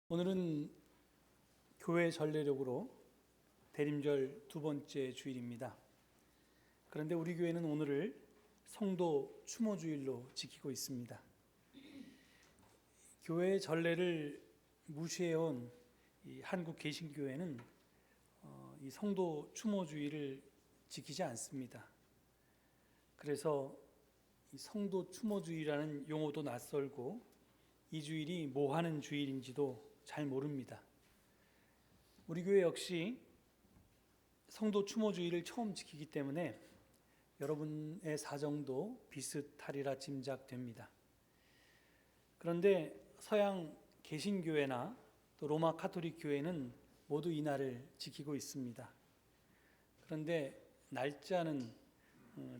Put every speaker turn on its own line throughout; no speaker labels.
오늘은 교회 전례력으로 대림절 두 번째 주일입니다. 그런데 우리 교회는 오늘을 성도 추모주일로 지키고 있습니다. 교회 전례를 무시해온 이 한국 개신교회는 이 성도 추모주일을 지키지 않습니다. 그래서 이 성도 추모주일이라는 용어도 낯설고 이 주일이 뭐 하는 주일인지도 잘 모릅니다. 우리 교회 역시 성도 추모주일을 처음 지키기 때문에 여러분의 사정도 비슷하리라 짐작됩니다. 그런데 서양 개신교회나 또 로마 카톨릭 교회는 모두 이 날을 지키고 있습니다. 그런데 날짜는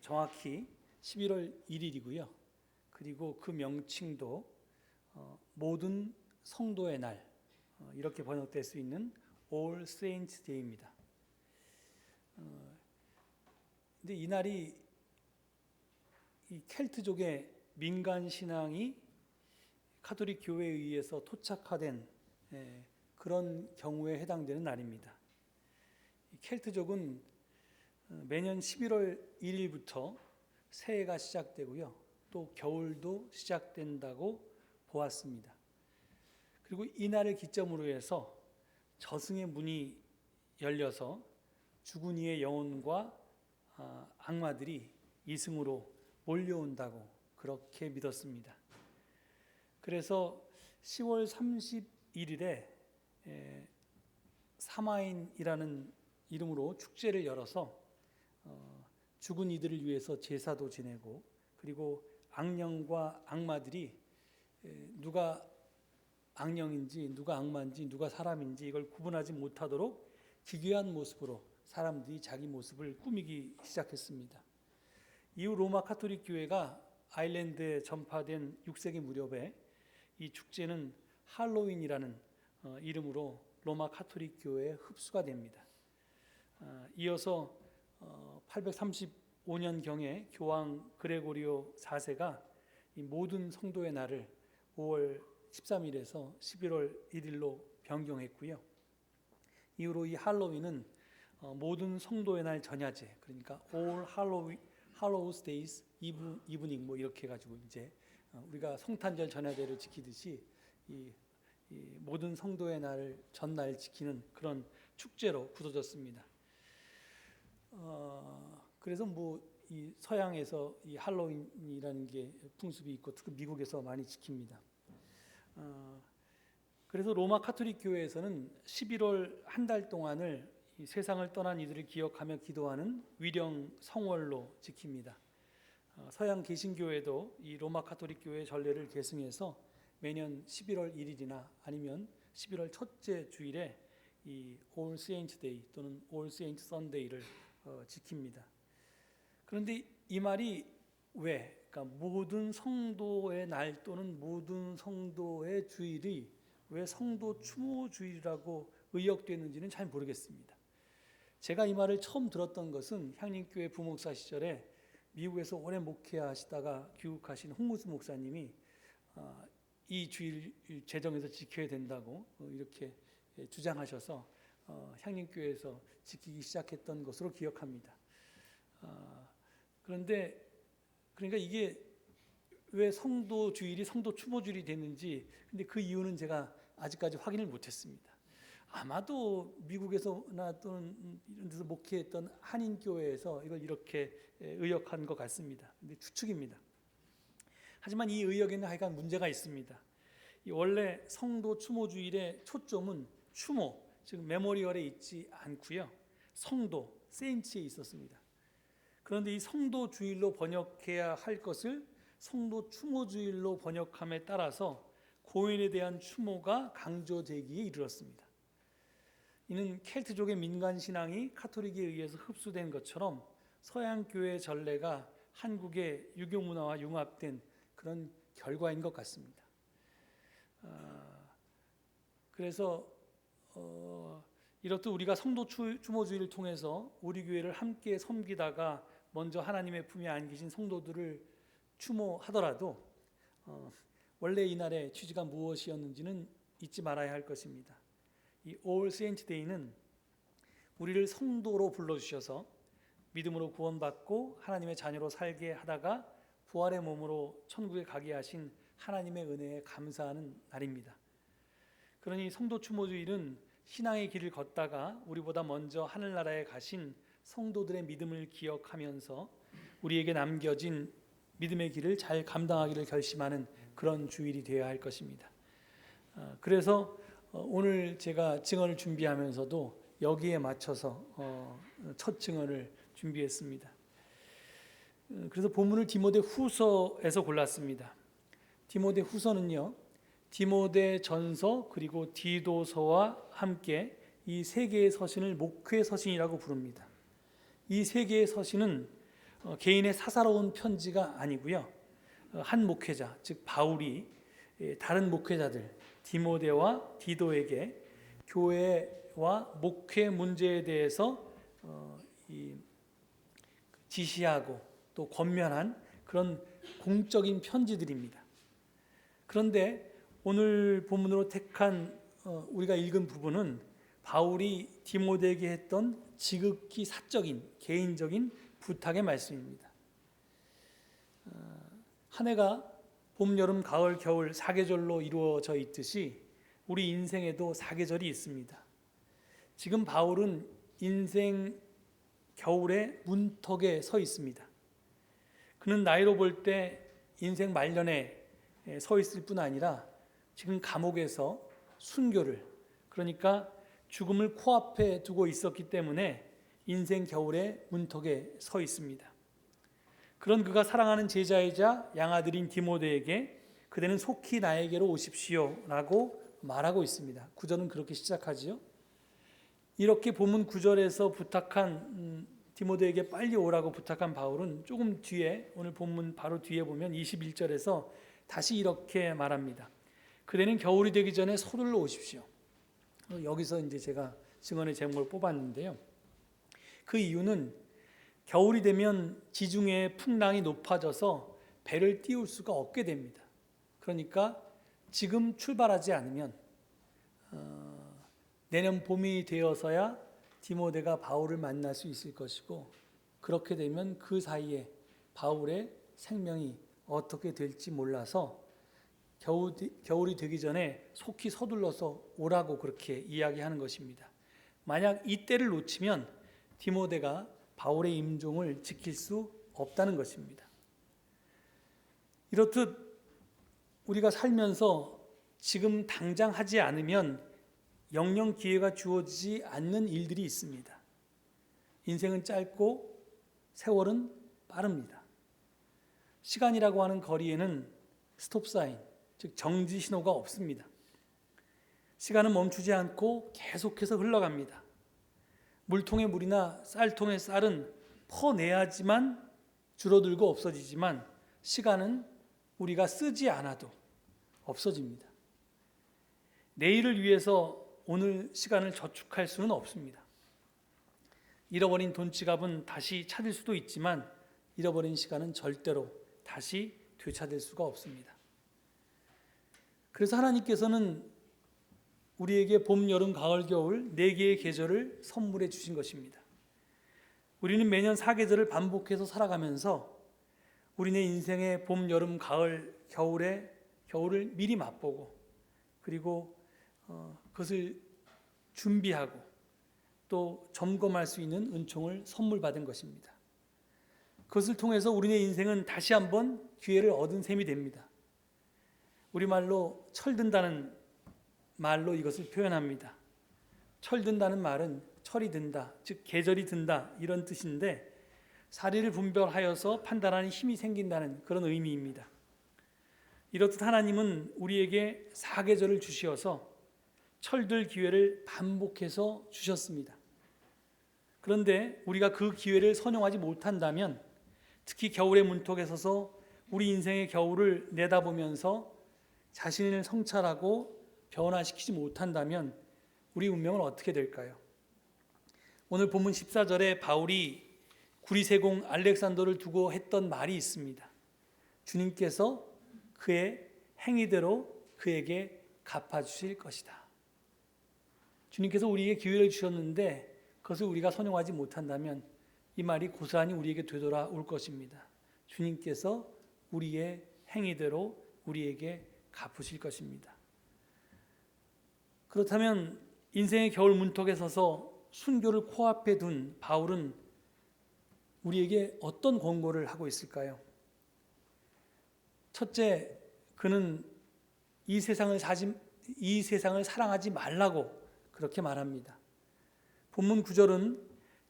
정확히 11월 1일이고요. 그리고 그 명칭도 모든 성도의 날, 이렇게 번역될 수 있는 All Saints Day입니다. 근데 이 날이 이 켈트족의 민간 신앙이 카톨릭 교회에 의해서 토착화된 그런 경우에 해당되는 날입니다. 켈트족은 매년 11월 1일부터 새해가 시작되고요. 또 겨울도 시작된다고 보았습니다. 그리고 이 날을 기점으로 해서 저승의 문이 열려서 죽은 이의 영혼과 악마들이 이승으로 몰려온다고 그렇게 믿었습니다. 그래서 10월 31일에 사마인이라는 이름으로 축제를 열어서 죽은 이들을 위해서 제사도 지내고, 그리고 악령과 악마들이 누가 악령인지 누가 악마인지 누가 사람인지 이걸 구분하지 못하도록 기괴한 모습으로 사람들이 자기 모습을 꾸미기 시작했습니다. 이후 로마 카톨릭 교회가 아일랜드에 전파된 6세기 무렵에 이 축제는 할로윈이라는 이름으로 로마 카톨릭 교회에 흡수가 됩니다. 이어서 835년경에 교황 그레고리오 4세가 이 모든 성도의 날을 5월 13일에서 11월 1일로 변경했고요. 이후로 이 할로윈은 모든 성도의 날 전야제, 그러니까 All Hallows Days Evening 뭐 이렇게 해가지고 이제 우리가 성탄절 전야제를 지키듯이 이 모든 성도의 날 전날 지키는 그런 축제로 굳어졌습니다. 그래서 뭐 이 서양에서 이 할로윈이라는 게 풍습이 있고 특히 미국에서 많이 지킵니다. 그래서 로마 카톨릭 교회에서는 11월 한 달 동안을 이 세상을 떠난 이들을 기억하며 기도하는 위령 성월로 지킵니다. 서양 개신교회도 이 로마 카톨릭 교회의 전례를 계승해서 매년 11월 1일이나 아니면 11월 첫째 주일에 이 All Saints Day 또는 All Saints Sunday를 지킵니다. 그런데 이 말이 왜, 그러니까 모든 성도의 날 또는 모든 성도의 주일이 왜 성도 추모 주일이라고 의역되는지는 잘 모르겠습니다. 제가 이 말을 처음 들었던 것은 향림교회 부목사 시절에 미국에서 오래 목회하시다가 귀국하신 홍무수 목사님이 이 주일 제정해서 지켜야 된다고 이렇게 주장하셔서 향림교회에서 지키기 시작했던 것으로 기억합니다. 그런데 그러니까 이게 왜 성도 주일이 성도 추모 주일이 됐는지, 근데 그 이유는 제가 아직까지 확인을 못했습니다. 아마도 미국에서나 또는 이런 데서 목회했던 한인교회에서 이걸 이렇게 의역한 것 같습니다. 근데 추측입니다. 하지만 이 의역에는 하여간 문제가 있습니다. 이 원래 성도 추모 주일의 초점은 추모, 즉 메모리얼에 있지 않고요, 성도, 세인츠에 있었습니다. 그런데 이 성도 주일로 번역해야 할 것을 성도 추모 주일로 번역함에 따라서 고인에 대한 추모가 강조되기에 이르렀습니다. 이는 켈트족의 민간 신앙이 카톨릭에 의해서 흡수된 것처럼 서양 교회 전례가 한국의 유교 문화와 융합된 그런 결과인 것 같습니다. 그래서 이렇듯 우리가 성도 추모 주일을 통해서 우리 교회를 함께 섬기다가 먼저 하나님의 품에 안기신 성도들을 추모하더라도 원래 이날의 취지가 무엇이었는지는 잊지 말아야 할 것입니다. 이 All Saints Day는 우리를 성도로 불러주셔서 믿음으로 구원받고 하나님의 자녀로 살게 하다가 부활의 몸으로 천국에 가게 하신 하나님의 은혜에 감사하는 날입니다. 그러니 성도 추모주일은 신앙의 길을 걷다가 우리보다 먼저 하늘나라에 가신 성도들의 믿음을 기억하면서 우리에게 남겨진 믿음의 길을 잘 감당하기를 결심하는 그런 주일이 되어야 할 것입니다. 그래서 오늘 제가 증언을 준비하면서도 여기에 맞춰서 첫 증언을 준비했습니다. 그래서 본문을 디모데 후서에서 골랐습니다. 디모데 후서는요, 디모데 전서 그리고 디도서와 함께 이 세 개의 서신을 목회 서신이라고 부릅니다. 이 세 개의 서신은 개인의 사사로운 편지가 아니고요, 한 목회자, 즉 바울이 다른 목회자들 디모데와 디도에게 교회와 목회 문제에 대해서 지시하고 또 권면한 그런 공적인 편지들입니다. 그런데 오늘 본문으로 택한 우리가 읽은 부분은 바울이 디모데에게 했던 지극히 사적인 개인적인 부탁의 말씀입니다. 한 해가 봄, 여름, 가을, 겨울 사계절로 이루어져 있듯이 우리 인생에도 사계절이 있습니다. 지금 바울은 인생 겨울의 문턱에 서 있습니다. 그는 나이로 볼 때 인생 말년에 서 있을 뿐 아니라 지금 감옥에서 순교를, 그러니까 죽음을 코앞에 두고 있었기 때문에 인생 겨울의 문턱에 서 있습니다. 그런 그가 사랑하는 제자이자 양아들인 디모데에게 그대는 속히 나에게로 오십시오 라고 말하고 있습니다. 9절은 그렇게 시작하지요. 이렇게 본문 9절에서 부탁한 디모데에게 빨리 오라고 부탁한 바울은 조금 뒤에, 오늘 본문 바로 뒤에 보면 21절에서 다시 이렇게 말합니다. 그대는 겨울이 되기 전에 서둘러 오십시오. 여기서 이제 제가 증언의 제목을 뽑았는데요. 그 이유는 겨울이 되면 지중해의 풍랑이 높아져서 배를 띄울 수가 없게 됩니다. 그러니까 지금 출발하지 않으면 내년 봄이 되어서야 디모데가 바울을 만날 수 있을 것이고, 그렇게 되면 그 사이에 바울의 생명이 어떻게 될지 몰라서 겨울이 되기 전에 속히 서둘러서 오라고 그렇게 이야기하는 것입니다. 만약 이 때를 놓치면 디모데가 바울의 임종을 지킬 수 없다는 것입니다. 이렇듯 우리가 살면서 지금 당장 하지 않으면 영영 기회가 주어지지 않는 일들이 있습니다. 인생은 짧고 세월은 빠릅니다. 시간이라고 하는 거리에는 스톱사인, 즉 정지 신호가 없습니다. 시간은 멈추지 않고 계속해서 흘러갑니다. 물통의 물이나 쌀통의 쌀은 퍼내야지만 줄어들고 없어지지만 시간은 우리가 쓰지 않아도 없어집니다. 내일을 위해서 오늘 시간을 저축할 수는 없습니다. 잃어버린 돈 지갑은 다시 찾을 수도 있지만 잃어버린 시간은 절대로 다시 되찾을 수가 없습니다. 그래서 하나님께서는 우리에게 봄, 여름, 가을, 겨울 4개의 계절을 선물해 주신 것입니다. 우리는 매년 4계절을 반복해서 살아가면서 우리네 인생의 봄, 여름, 가을, 겨울을 미리 맛보고, 그리고 그것을 준비하고 또 점검할 수 있는 은총을 선물 받은 것입니다. 그것을 통해서 우리네 인생은 다시 한번 기회를 얻은 셈이 됩니다. 우리말로 철든다는 말로 이것을 표현합니다. 철든다는 말은 철이 든다, 즉 계절이 든다, 이런 뜻인데 사리를 분별하여서 판단하는 힘이 생긴다는 그런 의미입니다. 이렇듯 하나님은 우리에게 4계절을 주시어서 철들 기회를 반복해서 주셨습니다. 그런데 우리가 그 기회를 선용하지 못한다면, 특히 겨울의 문턱에 서서 우리 인생의 겨울을 내다보면서 자신을 성찰하고 변화시키지 못한다면 우리 운명은 어떻게 될까요? 오늘 본문 14절에 바울이 구리세공 알렉산더를 두고 했던 말이 있습니다. 주님께서 그의 행위대로 그에게 갚아주실 것이다. 주님께서 우리에게 기회를 주셨는데 그것을 우리가 선용하지 못한다면 이 말이 고스란히 우리에게 되돌아올 것입니다. 주님께서 우리의 행위대로 우리에게 갚으실 것입니다. 그렇다면 인생의 겨울 문턱에 서서 순교를 코앞에 둔 바울은 우리에게 어떤 권고를 하고 있을까요? 첫째, 그는 이 세상을 사랑하지 말라고 그렇게 말합니다. 본문 9절은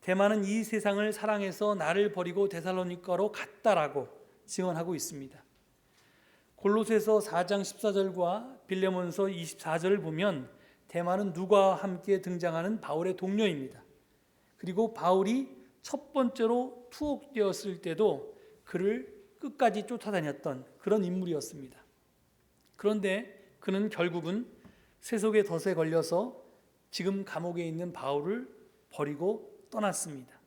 데마는 이 세상을 사랑해서 나를 버리고 데살로니가로 갔다라고 증언하고 있습니다. 골로새서 4장 14절과 빌레몬서 24절을 보면 데마는 누가와 함께 등장하는 바울의 동료입니다. 그리고 바울이 첫 번째로 투옥되었을 때도 그를 끝까지 쫓아다녔던 그런 인물이었습니다. 그런데 그는 결국은 세속의 덫에 걸려서 지금 감옥에 있는 바울을 버리고 떠났습니다.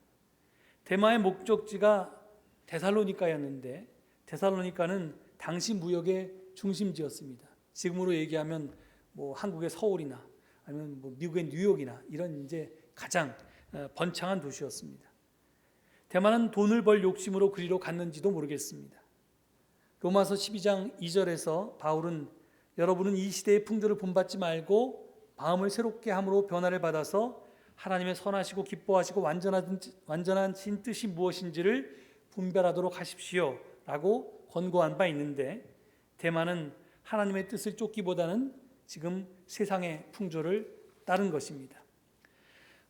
데마의 목적지가 데살로니가였는데 데살로니가는 당시 무역의 중심지였습니다. 지금으로 얘기하면 한국의 서울이나 아니면 미국의 뉴욕이나 이런 이제 가장 번창한 도시였습니다. 데마는 돈을 벌 욕심으로 그리로 갔는지도 모르겠습니다. 로마서 12장 2절에서 바울은 여러분은 이 시대의 풍조를 본받지 말고 마음을 새롭게 함으로 변화를 받아서 하나님의 선하시고 기뻐하시고 완전한 신 뜻이 무엇인지를 분별하도록 하십시오 라고 권고한 바 있는데 데마는 하나님의 뜻을 쫓기보다는 지금 세상의 풍조를 따른 것입니다.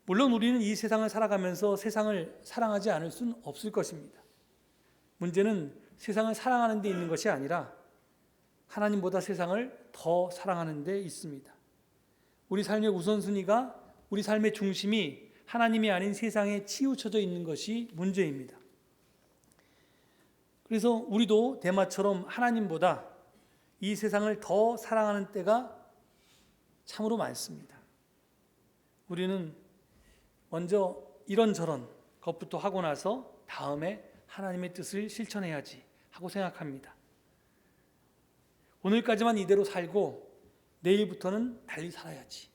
물론 우리는 이 세상을 살아가면서 세상을 사랑하지 않을 수는 없을 것입니다. 문제는 세상을 사랑하는 데 있는 것이 아니라 하나님보다 세상을 더 사랑하는 데 있습니다. 우리 삶의 우선순위가 우리 삶의 중심이 하나님이 아닌 세상에 치우쳐져 있는 것이 문제입니다. 그래서 우리도 데마처럼 하나님보다 이 세상을 더 사랑하는 때가 참으로 많습니다. 우리는 먼저 이런저런 것부터 하고 나서 다음에 하나님의 뜻을 실천해야지 하고 생각합니다. 오늘까지만 이대로 살고 내일부터는 달리 살아야지.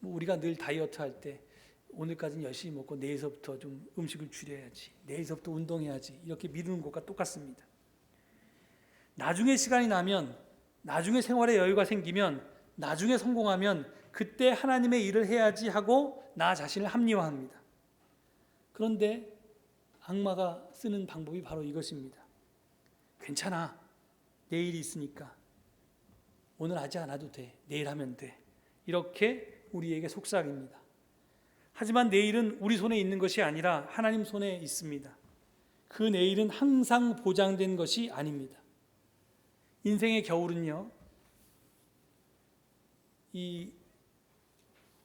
우리가 늘 다이어트 할 때 오늘까지는 열심히 먹고 내일서부터 좀 음식을 줄여야지. 내일서부터 운동해야지. 이렇게 미루는 것과 똑같습니다. 나중에 시간이 나면, 나중에 생활에 여유가 생기면, 나중에 성공하면 그때 하나님의 일을 해야지 하고 나 자신을 합리화합니다. 그런데 악마가 쓰는 방법이 바로 이것입니다. 괜찮아. 내일이 있으니까. 오늘 하지 않아도 돼. 내일 하면 돼. 이렇게 우리에게 속삭입니다. 하지만 내일은 우리 손에 있는 것이 아니라 하나님 손에 있습니다. 그 내일은 항상 보장된 것이 아닙니다. 인생의 겨울은요,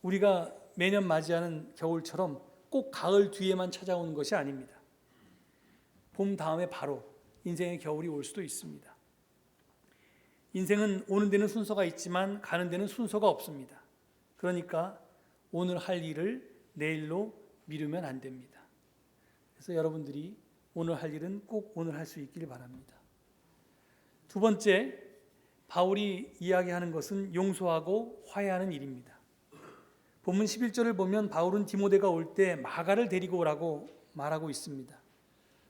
우리가 매년 맞이하는 겨울처럼 꼭 가을 뒤에만 찾아오는 것이 아닙니다. 봄 다음에 바로 인생의 겨울이 올 수도 있습니다. 인생은 오는 데는 순서가 있지만 가는 데는 순서가 없습니다. 그러니까 오늘 할 일을 내일로 미루면 안 됩니다. 그래서 여러분들이 오늘 할 일은 꼭 오늘 할 수 있기를 바랍니다. 두 번째, 바울이 이야기하는 것은 용서하고 화해하는 일입니다. 본문 11절을 보면 바울은 디모데가 올 때 마가를 데리고 오라고 말하고 있습니다.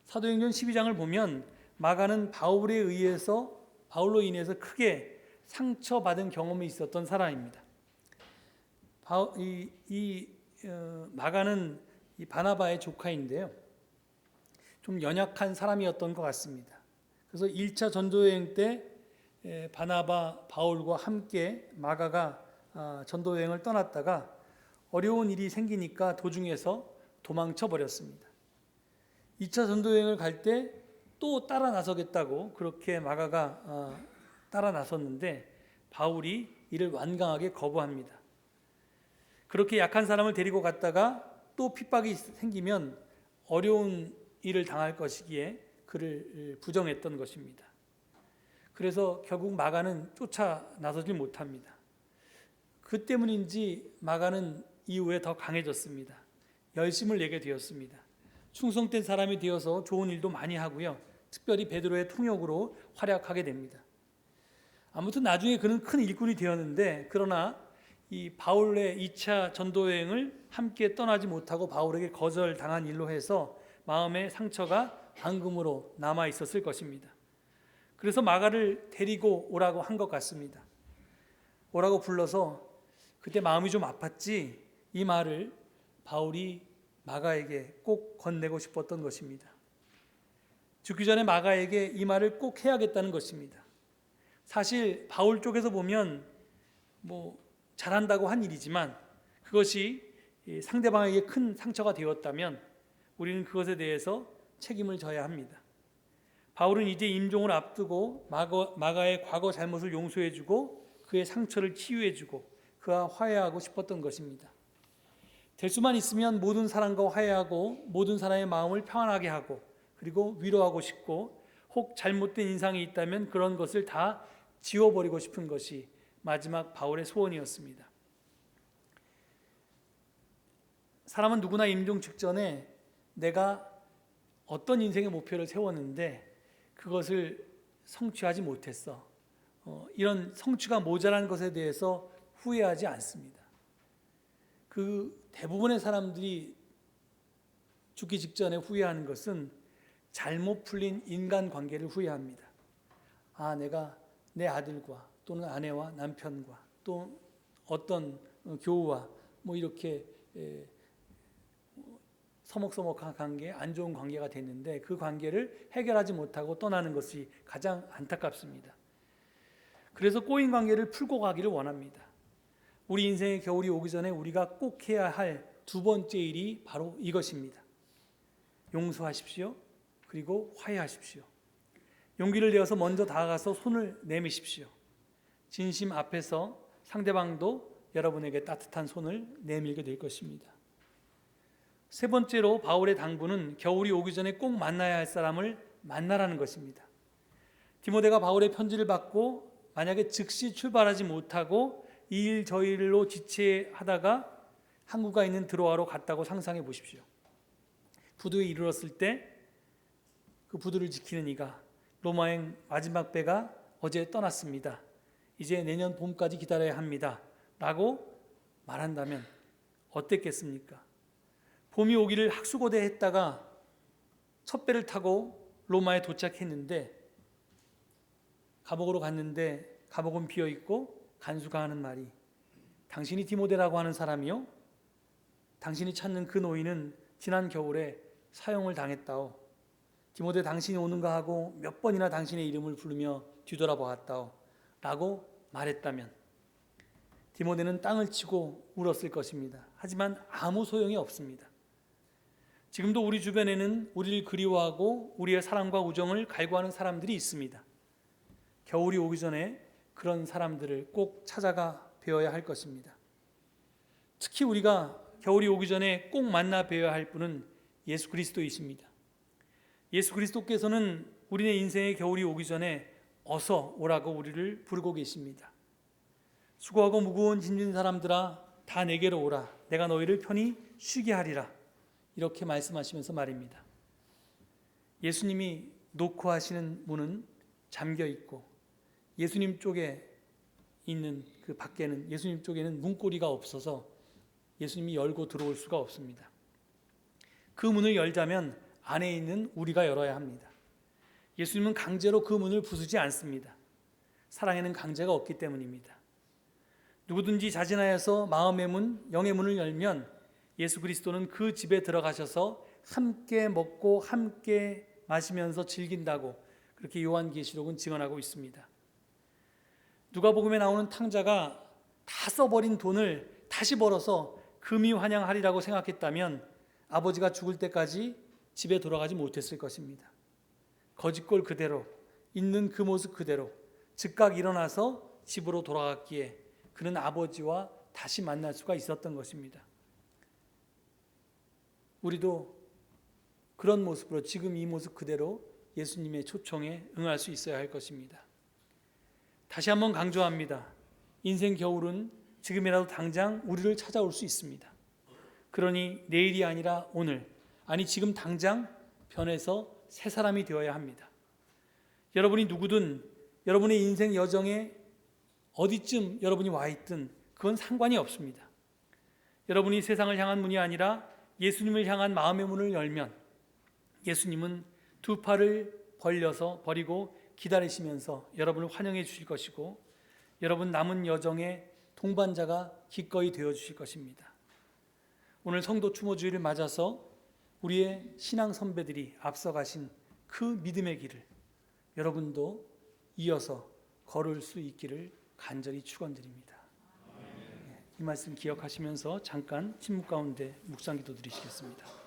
사도행전 12장을 보면 마가는 바울로 인해서 크게 상처받은 경험이 있었던 사람입니다. 마가는 이 바나바의 조카인데요. 좀 연약한 사람이었던 것 같습니다. 그래서 1차 전도여행 때 바나바, 바울과 함께 마가가 전도여행을 떠났다가 어려운 일이 생기니까 도중에서 도망쳐 버렸습니다. 2차 전도여행을 갈 때 또 따라 나서겠다고 그렇게 마가가 따라 나섰는데 바울이 이를 완강하게 거부합니다. 그렇게 약한 사람을 데리고 갔다가 또 핍박이 생기면 어려운 일을 당할 것이기에 그를 부정했던 것입니다. 그래서 결국 마가는 쫓아 나서질 못합니다. 그 때문인지 마가는 이후에 더 강해졌습니다. 열심을 내게 되었습니다. 충성된 사람이 되어서 좋은 일도 많이 하고요. 특별히 베드로의 통역으로 활약하게 됩니다. 아무튼 나중에 그는 큰 일꾼이 되었는데, 그러나 이 바울의 2차 전도 여행을 함께 떠나지 못하고 바울에게 거절당한 일로 해서 마음의 상처가 앙금으로 남아 있었을 것입니다. 그래서 마가를 데리고 오라고 한 것 같습니다. 오라고 불러서 그때 마음이 좀 아팠지, 이 말을 바울이 마가에게 꼭 건네고 싶었던 것입니다. 죽기 전에 마가에게 이 말을 꼭 해야겠다는 것입니다. 사실 바울 쪽에서 보면 잘한다고 한 일이지만 그것이 상대방에게 큰 상처가 되었다면 우리는 그것에 대해서 책임을 져야 합니다. 바울은 이제 임종을 앞두고 마가의 과거 잘못을 용서해주고 그의 상처를 치유해주고 그와 화해하고 싶었던 것입니다. 될 수만 있으면 모든 사람과 화해하고 모든 사람의 마음을 평안하게 하고 그리고 위로하고 싶고, 혹 잘못된 인상이 있다면 그런 것을 다 지워버리고 싶은 것이 마지막 바울의 소원이었습니다. 사람은 누구나 임종 직전에 내가 어떤 인생의 목표를 세웠는데 그것을 성취하지 못했어, 이런 성취가 모자란 것에 대해서 후회하지 않습니다. 그 대부분의 사람들이 죽기 직전에 후회하는 것은 잘못 풀린 인간관계를 후회합니다. 내가 내 아들과 또는 아내와 남편과 또 어떤 교우와 이렇게 서먹서먹한 관계, 안 좋은 관계가 됐는데 그 관계를 해결하지 못하고 떠나는 것이 가장 안타깝습니다. 그래서 꼬인 관계를 풀고 가기를 원합니다. 우리 인생의 겨울이 오기 전에 우리가 꼭 해야 할 두 번째 일이 바로 이것입니다. 용서하십시오. 그리고 화해하십시오. 용기를 내어서 먼저 다가가서 손을 내미십시오. 진심 앞에서 상대방도 여러분에게 따뜻한 손을 내밀게 될 것입니다. 세 번째로 바울의 당부는 겨울이 오기 전에 꼭 만나야 할 사람을 만나라는 것입니다. 디모데가 바울의 편지를 받고 만약에 즉시 출발하지 못하고 이 일 저 일로 지체하다가 항구가 있는 드로아로 갔다고 상상해 보십시오. 부두에 이르렀을 때 그 부두를 지키는 이가 로마행 마지막 배가 어제 떠났습니다. 이제 내년 봄까지 기다려야 합니다. 라고 말한다면 어땠겠습니까? 봄이 오기를 학수고대 했다가 첫 배를 타고 로마에 도착했는데 감옥으로 갔는데 감옥은 비어있고 간수가 하는 말이, 당신이 디모데라고 하는 사람이요? 당신이 찾는 그 노인은 지난 겨울에 사형을 당했다오. 디모데 당신이 오는가 하고 몇 번이나 당신의 이름을 부르며 뒤돌아보았다오 라고 말했다면 디모데는 땅을 치고 울었을 것입니다. 하지만 아무 소용이 없습니다. 지금도 우리 주변에는 우리를 그리워하고 우리의 사랑과 우정을 갈구하는 사람들이 있습니다. 겨울이 오기 전에 그런 사람들을 꼭 찾아가 뵈어야 할 것입니다. 특히 우리가 겨울이 오기 전에 꼭 만나 뵈어야 할 분은 예수 그리스도이십니다. 예수 그리스도께서는 우리의 인생의 겨울이 오기 전에 어서 오라고 우리를 부르고 계십니다. 수고하고 무거운 짐진 사람들아 다 내게로 오라. 내가 너희를 편히 쉬게 하리라. 이렇게 말씀하시면서 말입니다. 예수님이 놓고 하시는 문은 잠겨 있고 예수님 쪽에 있는 그 밖에는, 예수님 쪽에는 문고리가 없어서 예수님이 열고 들어올 수가 없습니다. 그 문을 열자면 안에 있는 우리가 열어야 합니다. 예수님은 강제로 그 문을 부수지 않습니다. 사랑에는 강제가 없기 때문입니다. 누구든지 자진하여서 마음의 문, 영의 문을 열면 예수 그리스도는 그 집에 들어가셔서 함께 먹고 함께 마시면서 즐긴다고 그렇게 요한계시록은 증언하고 있습니다. 누가복음에 나오는 탕자가 다 써버린 돈을 다시 벌어서 금이 환영하리라고 생각했다면 아버지가 죽을 때까지 집에 돌아가지 못했을 것입니다. 거짓골 그대로, 있는 그 모습 그대로 즉각 일어나서 집으로 돌아갔기에 그는 아버지와 다시 만날 수가 있었던 것입니다. 우리도 그런 모습으로 지금 이 모습 그대로 예수님의 초청에 응할 수 있어야 할 것입니다. 다시 한번 강조합니다. 인생 겨울은 지금이라도 당장 우리를 찾아올 수 있습니다. 그러니 내일이 아니라 오늘, 아니 지금 당장 변해서 새 사람이 되어야 합니다. 여러분이 누구든 여러분의 인생 여정에 어디쯤 여러분이 와 있든 그건 상관이 없습니다. 여러분이 세상을 향한 문이 아니라 예수님을 향한 마음의 문을 열면 예수님은 두 팔을 버리고 기다리시면서 여러분을 환영해 주실 것이고 여러분 남은 여정의 동반자가 기꺼이 되어 주실 것입니다. 오늘 성도 추모주의를 맞아서 우리의 신앙 선배들이 앞서가신 그 믿음의 길을 여러분도 이어서 걸을 수 있기를 간절히 축원드립니다. 이 말씀 기억하시면서 잠깐 침묵 가운데 묵상 기도 드리시겠습니다.